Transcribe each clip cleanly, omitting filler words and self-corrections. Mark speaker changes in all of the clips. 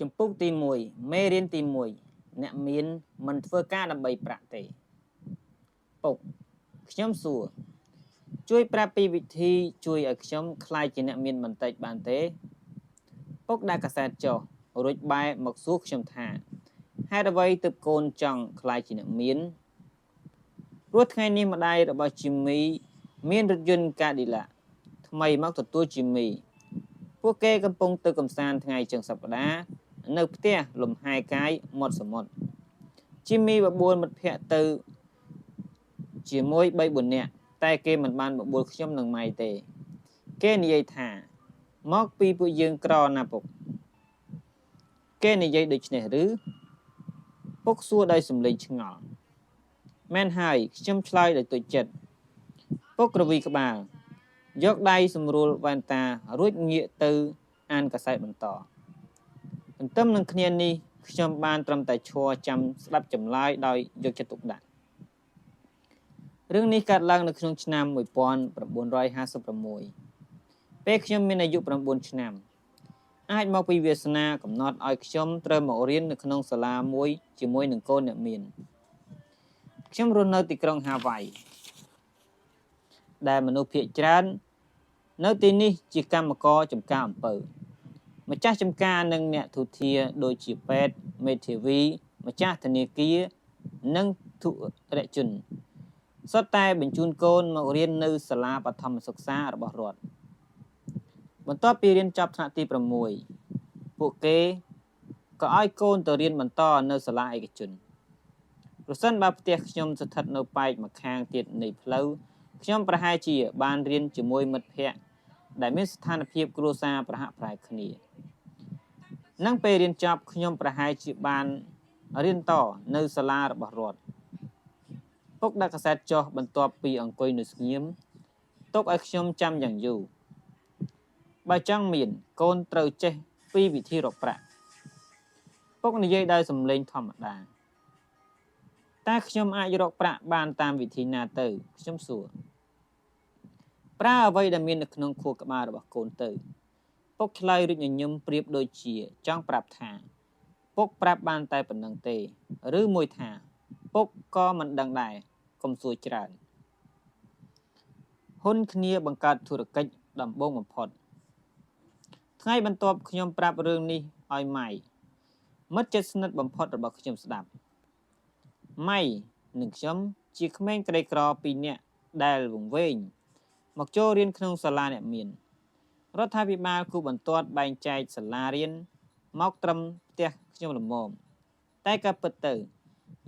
Speaker 1: Chấm phúc tí mùi, mê riêng tí mùi, nẹ miên mình thưa ca đầm bầy prạ tê. Phục, nhóm xùa. Chui pra pi vị thi chui ở nhóm khai chỉ nẹ miên mình tạch bàn tế. Phục đa cả sát cho, rụt bài mọc suốt nhóm thả. Hai đà vây tập côn trong khai chỉ nẹ miên. Rốt ngay ni mà đai đã bảo chì mì miên rực duyên ca đi lạ. Thầm mắc thật tôi chì mì.ពួកគេកំពុងទៅកំសាន្តថ្ងៃចុងសប្តាហ៍នៅផ្ទះលំហែកាយមាត់សមុទ្រជីមីបបួលមិត្តភ័ក្តិទៅជាមួយ3 4នាក់តែគេមិនបានបបួលខ្ញុំនឹងម៉ៃទេគេនិយាយថាមកពីពួកយើងក្រណាពុកគេនិយាយដូចនេះឬពុកសួរដោយសំឡេងឆ្ងល់មែនហើយខ្ញុំឆ្លើយដោយទុច្ចចិត្តពុករវីក្បាលយកដៃសម្រួលវ៉ែនតារួចងាកទៅអានកសែតបន្តទន្ទឹមនឹងគ្នានេះខ្ញុំបានត្រឹមតែឈរចាំស្ដាប់ចម្លើយដោយយកចិត្តទុកដាក់រឿងនេះកើតឡើងនៅក្នុងឆ្នាំ1956ពេលខ្ញុំមានអាយុ9ឆ្នាំអាចមកពីវាសនាកំណត់ឲ្យខ្ញុំត្រូវមករៀននៅក្នុងសាលាមួយជាមួយនឹងកូនអ្នកមានខ្ញុំរស់នៅទីក្រុងហាវ៉ៃដែលមនុស្សភាគច្រើននៅទីនេះជាកម្មករចម្ការអំពៅម្ចាស់ចម្ការនិងអ្នកធុធាដូចជាពេទ្យមេធាវីម្ចាស់ធនាគារនិងធុរជនសុទ្ធតែបញ្ជូនកូនមករៀននៅសាលាបឋមសិក្សារបស់រដ្ឋបន្ទាប់ពីរៀនចប់ថ្នាក់ទី6ពួកគេក៏ឲ្យកូនទៅរៀនបន្តនៅសាលាឯកជនប្រសិនបើផ្ទះខ្ញុំស្ថិតនៅប៉ែកម្ខាងទៀតនៃផ្លូវខ្ញុំប្រហែលជាបានរៀនជាមួយមិត្តភ័ក្តិដែលមានស្ថានភាពគ្រួសារប្រហាក់ប្រហែលគ្នានិងពេលរៀនចប់ខ្ញុំប្រហែលជាបានរៀនតនៅសាលារបស់រដ្ឋពុកដាក់កាសែតចុះបន្ទាប់ពីអង្គុយនៅស្ងៀមទុកឲ្យខ្ញុំចាំយ៉ាងយូរបើចង់មានកូនត្រូវចេះពីវិធីរកប្រាក់ពុកនិយាយដោយសំឡេងធម្មតាតែខ្ញុំអាចរកប្រាក់បានតាមវិធីណាទៅខ្ញុំសួរប្រើអ្វីដែលមាននៅក្នុងខួរក្បាលរបស់កូនទៅពុកឆ្លើយរួចញញឹមប្រៀបដូចជាចង់ប្រាប់ថាពុកប្រាប់បានតែប៉ុណ្្នឹងទេឬមួយថាពុកក៏មិនដឹងដែរកុំសួរច្រើនហ៊ុនគ្នាបង្កើតធុរកិច្ចដំបូងបំផុតថ្ងៃបន្ទាប់ខ្ញុំប្រាប់រឿងនេះឲ្យម៉ៃមិត្តជិតស្និទ្ធបំផុតរបស់ខ្ញុំស្ដាប់ម៉ៃនិងខ្ញុំជាក្មេងក្រីក្រ2នាក់ដែលវង្វេងមកចូលរៀនក្នុងសាលាអ្នកមានរដ្ឋាភិបាលគូបន្ទាត់បែងចែកសាលារៀនមកត្រឹមផ្ទះខ្ញុំល្មមតែក៏ពិតទៅ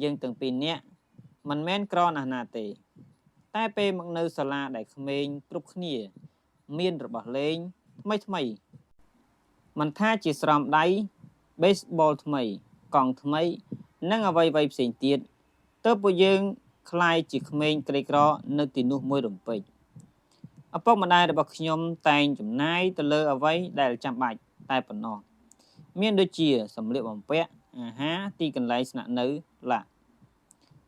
Speaker 1: យើងទាំង2នាក់មិនមែនក្រណាស់ណាទេតែពេលមកនៅសាលាដែលក្មេងគ្រប់គ្នាមានរបស់លេងថ្មីមិនថាជាស្រោមដៃ baseball ថ្មីកង់ថ្មីនិងអ្វីៗផ្សេងទៀតទើបពួកយើងคล้ายជាក្មេងក្រីក្រនៅទីនោះមួយរំពេចឪពុកម្ដាយរបស់ខ្ញុំតែងចំណាយទៅលើអ្វីដែលចាំបាច់តែប៉ុណ្ណោះមានដូចជាសម្លៀកបំពាក់អាហារទីកន្លែងស្នាក់នៅឡា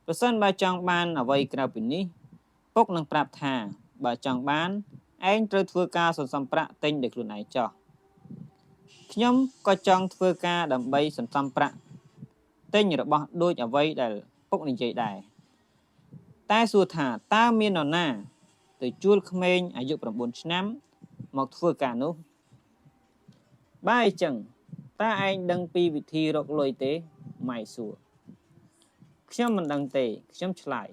Speaker 1: ប្រសិនបើចង់បានអ្វីក្រៅពីនេះពុកនឹងប្រាប់ថាបើចង់បានឯងត្រូវធ្វើការសន្សំប្រាក់ទិញដោយខ្លួនឯងចោះខ្ញុំក៏ចង់ធ្វើការដើម្បីសន្សំប្រាក់ទិញរបស់ដូចអ្វីដែលពុកនិយាយដែរតែសួរថាតើមាននរណាទៅជួលក្មេងអាយុ9ឆ្នាំមកធ្វើការនោះបើអញ្ចឹងតើឯងដឹងពីវិធីរកលុយទេម៉ៃសួរខ្ញុំមិនដឹងទេខ្ញុំឆ្លើយ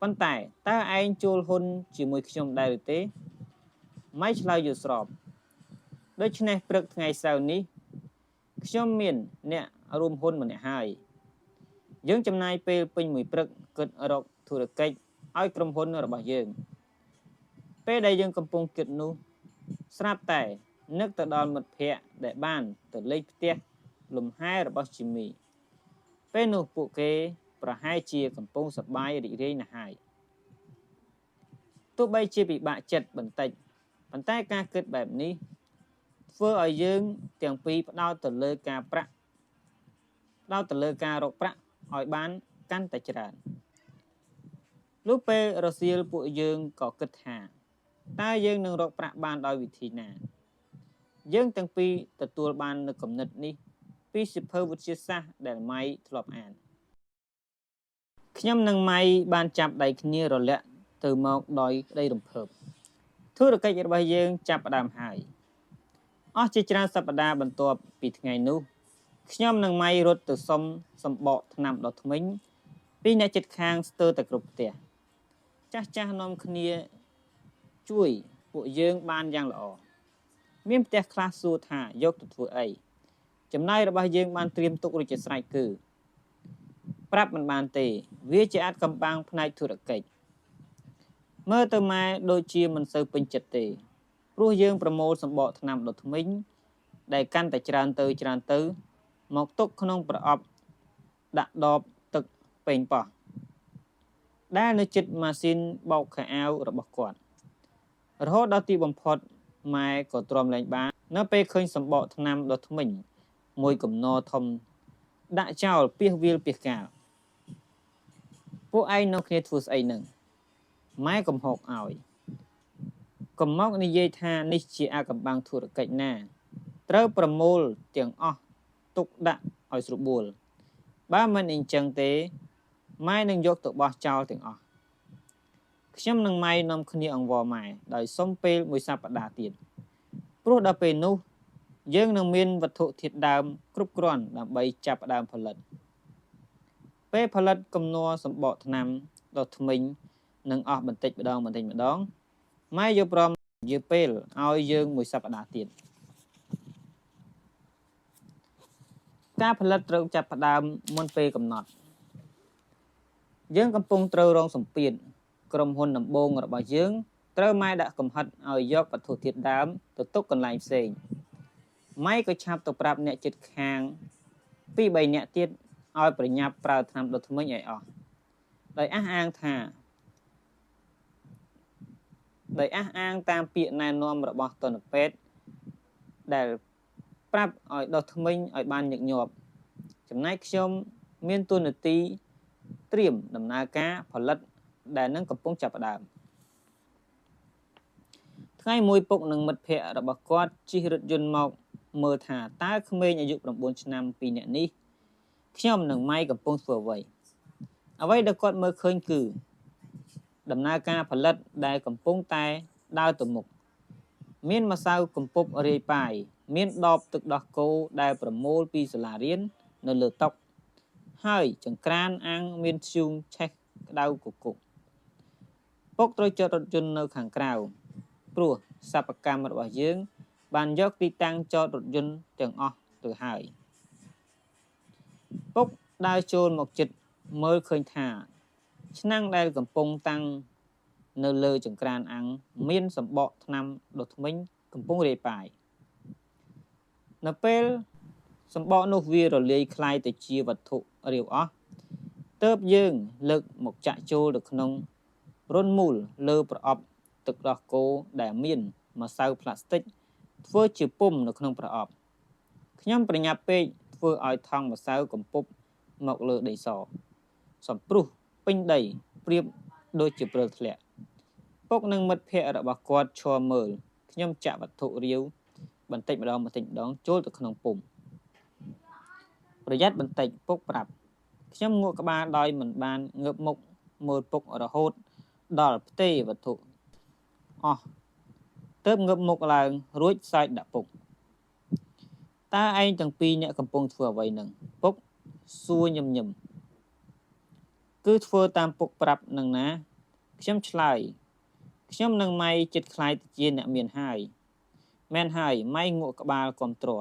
Speaker 1: ប៉ុន្តែតើឯងជួលហ៊ុនជាមួយខ្ញុំដែរឬទេម៉ៃឆ្លើយយល់ស្របដូច្នេះព្រឹកថ្ងៃសៅរ៍នេះខ្ញុំមានអ្នករួមហ៊ុនម្នាក់ហើយយើងចំណាយពេលពេញមួយព្រឹកគិតរកធុរកិច្ចឲ្យក្រុមហ៊ុនរបស់យើងពេលដែលយើងកំពុងគិតនោះស្រាប់តែនឹកទៅដល់មិត្តភ័ក្តិដែលបានទៅលេងផ្ទះលំហែរបស់ជីមីពេលនោះពួកគេប្រហែលជាកំពុងសប្បាយរីករាយណាស់ហើយទោះបីជាពិបាកចិត្តបន្តិចប៉ុន្តែការគិតបែបនេះធ្វើឲ្យយើងទាំងពីរផ្ដោតទៅលើការរកប្រាក់ឲ្យបានកាន់តែច្រើនលុះពេលរសៀលពួកយើងក៏គិតថាតើយើងនឹងរកប្រាក់បានដោយវិធីណា យើងទាំងពីរទទួលបាននូវគំនិតនេះពីសៀវភៅវិទ្យាសាស្ត្រដែលម៉ៃធ្លាប់អានខ្ញុំនិងម៉ៃបានចាប់ដៃគ្នារលាក់ទៅមកដោយក្តីរំភើបធុរកិច្ចរបស់យើងចាប់ផ្ដើមហើយអស់ជាច្រើនសប្តាហ៍បន្ទាប់ពីថ្ងៃនោះខ្ញុំនិងម៉ៃរត់ទៅសុំសម្បកថ្នាំដុសធ្មេញពីអ្នកជិតខាងស្ទើរតែគ្រប់ផ្ទះចាស់នាំគ្នាជួយពួកយើងបានយ៉ាងល្អមានផ្ទះខ្លះសួរថាយកទៅធ្វើអីចំណាយរបស់យើងបានត្រៀមទុករួចជាស្រេចគឺប្រាប់មិនបានទេវាជាអាចកំបាំងផ្នែកធុរកិច្ចមើលទៅម៉ែដូចជាមិនសូវពេញចិត្តទេព្រោះយើងប្រមូលសម្បកថ្នាំដុសធ្មេញដែលកាន់តែច្រើនទៅមកទុកក្នុងប្រអប់ដាក់ដបទឹកប៉េងប៉ោះដែលនៅជិតម៉ាស៊ីនបោកខោអាវរបស់គាត់រហូតដល់ទីបំផុតម៉ែក៏ទ្រាំលែងបាននៅពេលឃើញសម្បកថ្នាំដុសធ្មេញមួយគំនរធំដាក់ចោលពាសវាលពាសកាលពួកឯងនៅគ្នាធ្វើស្អីនឹងម៉ែកំហុកឲ្យកុំមកនិយាយថានេះជាអាកំបាំងធុរកិច្ចណាត្រូវប្រមូលទាំងអស់ទុកដាក់ឲ្យស្រួលបួលបើមិនអញ្ចឹងទេម៉ែនឹងយកទៅបោះចោលទាំងអស់ខ្ញុំនិងម៉ែនាំគ្នាអង្វរម៉ែដោយសុំពេលមួយសប្តាហ៍ទៀតព្រោះដល់ពេលនោះយើងនឹងមានវត្ថុធាតុដើមគ្រប់គ្រាន់ដើម្បីចាប់ផ្ដើមផលិតពេលផលិតគំនរសម្បកថ្នាំដុសធ្មេញនឹងអស់បន្តិចម្ដងម៉ែយកព្រមយាពេលឲ្យយើងមួយសប្តាហ៍ទៀតការផលិតត្រូវចាប់ផ្ដើមមុនពេលកំណត់យើងកំពុងត្រូវរងសម្ពាធក្រុមហ៊ុនដំបូងរបស់យើងត្រូវម៉ែដាក់កំហិតឲ្យយកវត្ថុធាតុដើមទៅទុកកន្លែងផ្សេងម៉ែក៏ឆាប់ទៅប្រាប់អ្នកជិតខាង2-3នាក់ទៀតឲ្យប្រញាប់ប្រើថ្នាំដុសធ្មេញឲ្យអស់ដោយអះអាងតាមពាក្យណែនាំរបស់ទនពេទ្យដែលប្រាប់ឲ្យដុសធ្មេញឲ្យបានញឹកញាប់ចំណែកខ្ញុំមានតួនាទីត្រៀមដំណើរការផលិតដែលនឹងកំពុងចាប់ផ្ដើមថ្ងៃមួយពុកនិងមិត្តភ័ក្តិរបស់គាត់ជិះរថយន្តមកមើលថាតើក្មេងអាយុ9ឆ្នាំ2នាក់នេះខ្ញុំនិងម៉ៃកំពុងធ្វើអ្វីដែលគាត់មើលឃើញគឺដំណើរការផលិតដែលកំពុងតែដើរទៅមុខមានម្សៅកំពប់រាយប៉ាយមានដបទឹកដោះគោដែលប្រមូលពីសាលារៀននៅលើតុហើយចង្ក្រានអាំងមានធ្យូងឆេះក្តៅគគុកពុកត្រូវចតរថយន្តនៅខាងក្រៅព្រោះសប្បកម្មរបស់យើងបានយកទីតាំងចតរថយន្តទាំងអស់ទៅហើយពុកដើរចូលមកជិតមើលឃើញថាឆ្នាំងដែលកំពុងតាំងនៅលើចង្ក្រានអាំងមានសម្បកថ្នាំដុសធ្មេញកំពុងរាយប៉ាយនៅពេលសម្បកនោះវារលាយคล้ายទៅជាវត្ថុរាវអស់ទើបយើងលើកមកចាក់ចូលទៅក្នុងរុនមូលលើប្រអប់ទឹកដោះគោដែលមានម្សៅផ្លាស្ទិកធ្វើជាពុម្ពនៅក្នុងប្រអប់ខ្ញុំប្រញាប់ពេកធ្វើឲ្យថង់ម្សៅកំពប់មកលើដីសសំព្រុះពេញដីប្រៀបដូចជាព្រិលធ្លាក់ពុកនិងមិត្តភ័ក្តិរបស់គាត់ឈរមើលខ្ញុំចាក់វត្ថុរាវបន្តិចម្ដងចូលទៅក្នុងពុម្ពប្រយ័ត្នបន្តិចពុកប្រាប់ខ្ញុំងក់ក្បាលដោយមិនបានងើបមុខមើលពុករហូតដល់ផ្ទេរវត្ថុអស់ទើបងើបមុខឡើងរួចសើចដាក់ពុកតើឯងទាំងពីរអ្នកកំពុងធ្វើអ្វីនឹងពុកសួរញឹមគឺធ្វើតាមពុកប្រាប់នឹងណាខ្ញុំឆ្លើយខ្ញុំនិងម៉ៃចិត្តខ្លាយទៅជាអ្នកមានហើយមែនហើយម៉ៃងក់ក្បាលគាំទ្រ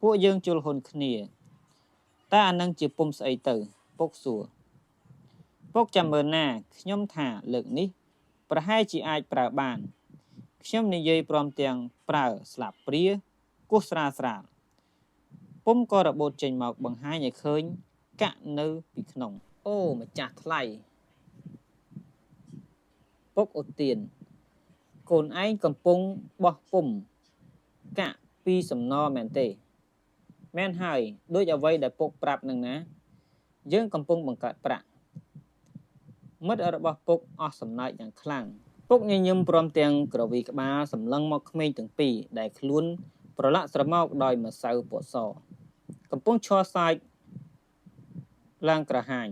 Speaker 1: ពួកយើងជុលហ៊ុនគ្នាតើអានឹងជាពុំស្អីទៅពុកសួរពុកចាំមើលណាខ្ញុំថាលើកនេះប្រហែលជាអាចប្រើបានខ្ញុំនិយាយព្រមទាំងប្រើស្លាបព្រាគោះស្រាលពុំក៏របូតចេញមកបង្ហាញឲ្យឃើញកាក់នៅពីក្នុងអូម្ចាស់ថ្លៃពុកអូទៀនកូនឯងកំពុងបោះពុំកាក់ពីសំណមែនទេមែនហើយដូចអ្វីដែលពុកប្រាប់នឹងណាយើងកំពុងបង្កើតប្រាក់មិត្តរបស់ពុកអស់សំណើចយ៉ាងខ្លាំងពុកញញឹមព្រមទាំងក្រវីក្បាលសម្លឹងមកក្មេងទាំងពីរដែលខ្លួន ប្រឡាក់ស្រមោកដោយម្សៅពណ៌សកំពុងឈរសាយឡើងក្រហាញ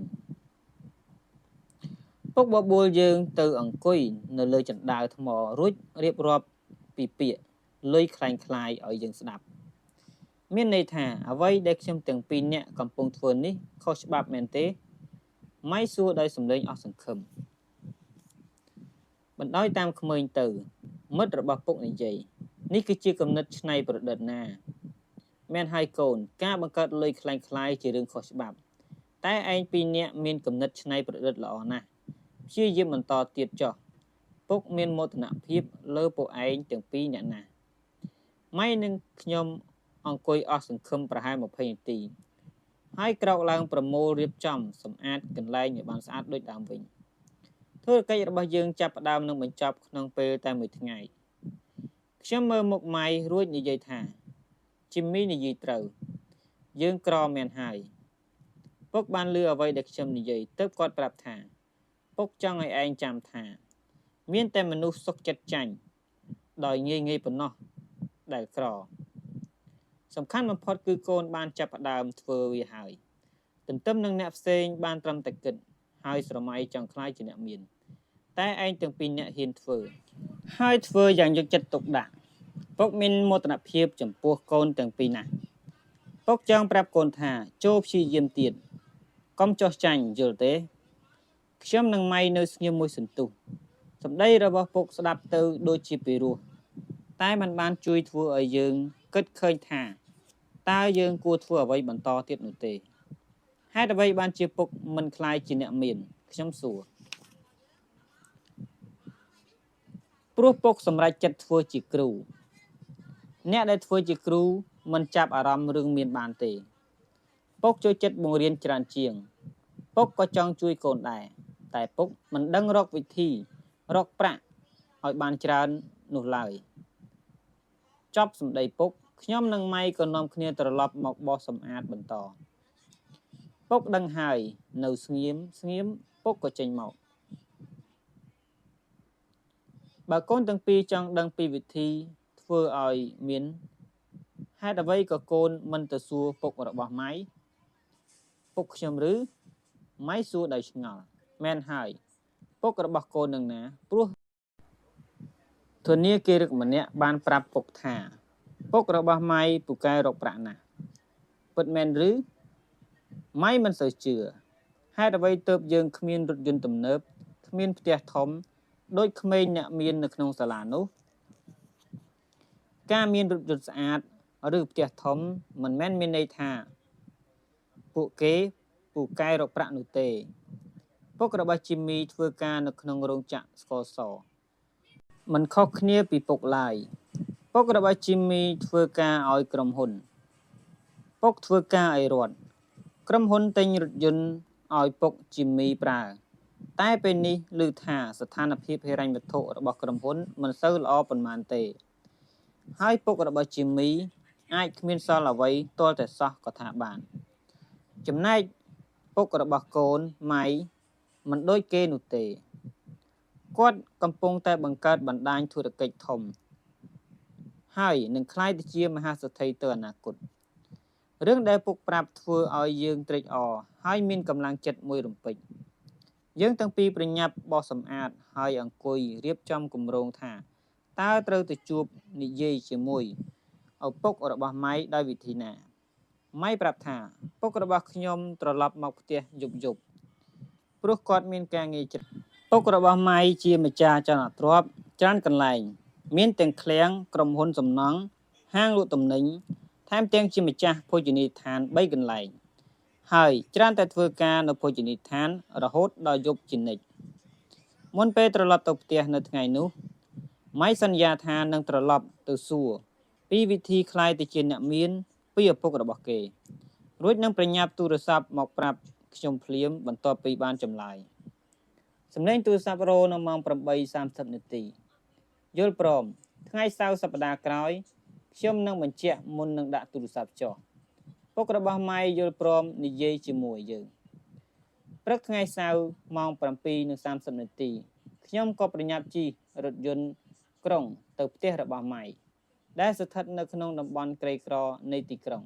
Speaker 1: ពុកបបួលយើងទៅអង្គុយនៅលើជណ្ដើរថ្មរួចរៀបរាប់ពីពាក្យលុយคล้ายคล้ายឲ្យយើងស្ដាប់មានន័យថាអ្វីដែលខ្ញុំទាំងពីរនាក់កំពុងធ្វើនេះខុសច្បាប់មែនទេម៉ៃសួរដោយសំឡេងអស់សង្ឃឹមបណ្ដោយតាមក្មេងទៅមិត្តរបស់ពុកនិយាយនេះគឺជាគំនិតច្នៃប្រឌិតណាមែនហើយកូនការបង្កើតលុយคล้ายคล้ายជារឿងខុសច្បាប់តែឯងពីរនាក់មានគំនិតច្នៃប្រឌិតល្អណាស់ព្យាយាមបន្តទៀតចុះពុកមានមោទនភាពលើពួកឯងទាំងពីរនាក់ណាម៉ៃនិងខ្ញុំអង្គុយអស់សង្ឃឹមប្រហែល20នាទីហើយក្រោកឡើងប្រមូលរៀបចំសម្អាតកន្លែងឲ្យបានស្អាតដូចដើមវិញធ្វើកិច្ចរបស់យើងចាប់ផ្ដើមនឹងបញ្ចប់ក្នុងពេលតែមួយថ្ងៃខ្ញុំមើលមុខម៉ៃរួចនិយាយថាជីមីនិយាយត្រូវយើងក្រមែនហើយពុកបានលឺអ្វីដែលខ្ញុំនិយាយទើបគាត់ប្រាប់ថាពុកចង់ឲ្យឯងចាំថាមានតែមនុស្សសុខចិត្តចាញ់ដោយងាយងាយប៉ុណ្ណោះដែលក្រសំខាន់បំផុតគឺកូនបានចាប់ផ្ដើមធ្វើវាហើយទន្ទឹមនឹងអ្នកផ្សេងបានត្រឹមតែគិតហើយស្រមៃចង់ខ្លាយជាអ្នកមានតែឯងទាំងពីរអ្នកហ៊ានធ្វើហើយធ្វើយ៉ាងយកចិត្តទុកដាក់ពុកមានមោទនភាពចំពោះកូនទាំងពីរណាស់ពុកចង់ប្រាប់កូនថាចូលព្យាយាមទៀតកុំចោះចាញ់យល់ទេខ្ញុំនឹងម៉ៃនៅស្ងៀមមួយសន្ទុះសម្ដីរបស់ពុកស្ដាប់ទៅដូចជាពីរោះតែมันបានជួយធ្វើឲ្យយើងគិតឃើញថាតើយើងគួរធ្វើអ្វីបន្តទៀតនោះទេហេតុអ្វីបានជាពុកមិនខ្លាយជាអ្នកមានខ្ញុំសួរព្រោះពុកសម្រេចចិត្តធ្វើជាគ្រូអ្នកដែលធ្វើជាគ្រូមិនចាប់អារម្មណ៍រឿងមានបានទេពុកចូលចិត្តបង្រៀនច្រើនជាងពុកក៏ចង់ជួយកូនដែរតែពុកមិនដឹងរកវិធីរកប្រាក់ឲ្យបានច្រើននោះឡើយចប់សម្ដីពុកខ្ញុំនិងម៉ៃក៏នាំគ្នាត្រឡប់មកបោសសម្អាតបន្តពុកដឹងហើយនៅស្ងៀមពុកក៏ចេញមកបើកូនទាំងពីរចង់ដឹងពីវិធីធ្វើឲ្យមានហេតុអ្វីក៏កូនមិនទៅសួរពុករបស់ម៉ៃពុកខ្ញុំឬម៉ៃសួរដោយឆ្ងល់មែនហើយពុករបស់កូននឹងណាព្រោះធនាគារម្នាក់បានប្រាប់ពុកថាពុករបស់ម៉ៃពូកែរកប្រាក់ណាស់ពិតមែនឬម៉ៃមិនសូវជឿហេតុអ្វីទើបយើងគ្មានរថយន្តទំនើបគ្មានផ្ទះធំដូចក្មេងអ្នកមាននៅក្នុងសាលានោះការមានរថយន្តស្អាតឬផ្ទះធំមិនមែនមានន័យថាពួកគេពូកែរកប្រាក់នោះទេពុករបស់ជីមីធ្វើការនៅក្នុងរោងចក្រស្ករសមិនខុសគ្នាពីពុកឡើយពុករបស់ជីមីធ្វើការឲ្យក្រុមហ៊ុនពុកធ្វើការឲ្យរដ្ឋក្រុមហ៊ុនទិញរថយន្តឲ្យពុកជីមីប្រើតែពេលនេះឮថាស្ថានភាពហិរញ្ញវត្ថុរបស់ក្រុមហ៊ុនមិនសូវល្អប៉ុន្មានទេហើយពុករបស់ជីមីអាចគ្មានសល់អ្វីទាល់តែសោះក៏ថាបានចំណែកពុករបស់កូនម៉ៃមិនដូចគេនោះទេគាត់កំពុងតែបង្កើតបណ្ដាញធុរកិច្ចធំហើយនឹងក្លាយទៅជាមហាសេដ្ឋីទៅអនាគតរឿងដែលពុកប្រាប់ធ្វើឲ្យយើងត្រេកអរហើយមានកម្លាំងចិត្តមួយរំពេចយើងទាំងពីរប្រញាប់បោសសម្អាតហើយអង្គុយរៀបចំគម្រោងថាតើត្រូវទៅជួបនិយាយជាមួយឪពុករបស់ម៉ៃដោយវិធីណាម៉ៃប្រាប់ថាពុករបស់ខ្ញុំត្រឡប់មកផ្ទះយប់ព្រោះគាត់មានការងារច្រើនពុករបស់ម៉ៃជាម្ចាស់ចលនាទ្រព្យច្រើនកន្លែងមានទាំងឃ្លាំងក្រុមហ៊ុនសំណង់ហាងលក់ទំនិញថែមទាំងជាម្ចាស់ភោជនីយដ្ឋាន3កន្លែងហើយច្រើនតែធ្វើការនៅភោជនីយដ្ឋានរហូតដល់យប់ជានិច្ចមុនពេលត្រឡប់ទៅផ្ទះនៅថ្ងៃនោះម៉ៃសន្យាថានឹងត្រឡប់ទៅសួរពីវិធីក្លាយទៅជាអ្នកមានពីឪពុករបស់គេរួចនឹងប្រញាប់ទូរស័ព្ទមកប្រាប់ខ្ញុំភ្លាមបន្ទាប់ពីបានចម្លើយសំឡេងទូរស័ព្ទរោនៅម៉ោង 8:30 នាទីយល់ព្រមថ្ងៃសៅរ៍សប្តាហ៍ក្រោយខ្ញុំនឹងបញ្ជាក់មុននឹងដាក់ទូរស័ព្ទចុះពុករបស់ម៉ៃយល់ព្រមនិយាយជាមួយយើងព្រឹកថ្ងៃសៅរ៍ម៉ោង 7:30 នាទីខ្ញុំក៏ប្រញាប់ជិះរថយន្តក្រុងទៅផ្ទះរបស់ម៉ៃ ដែលស្ថិតនៅក្នុងតំបន់ក្រីក្រនៃទីក្រុង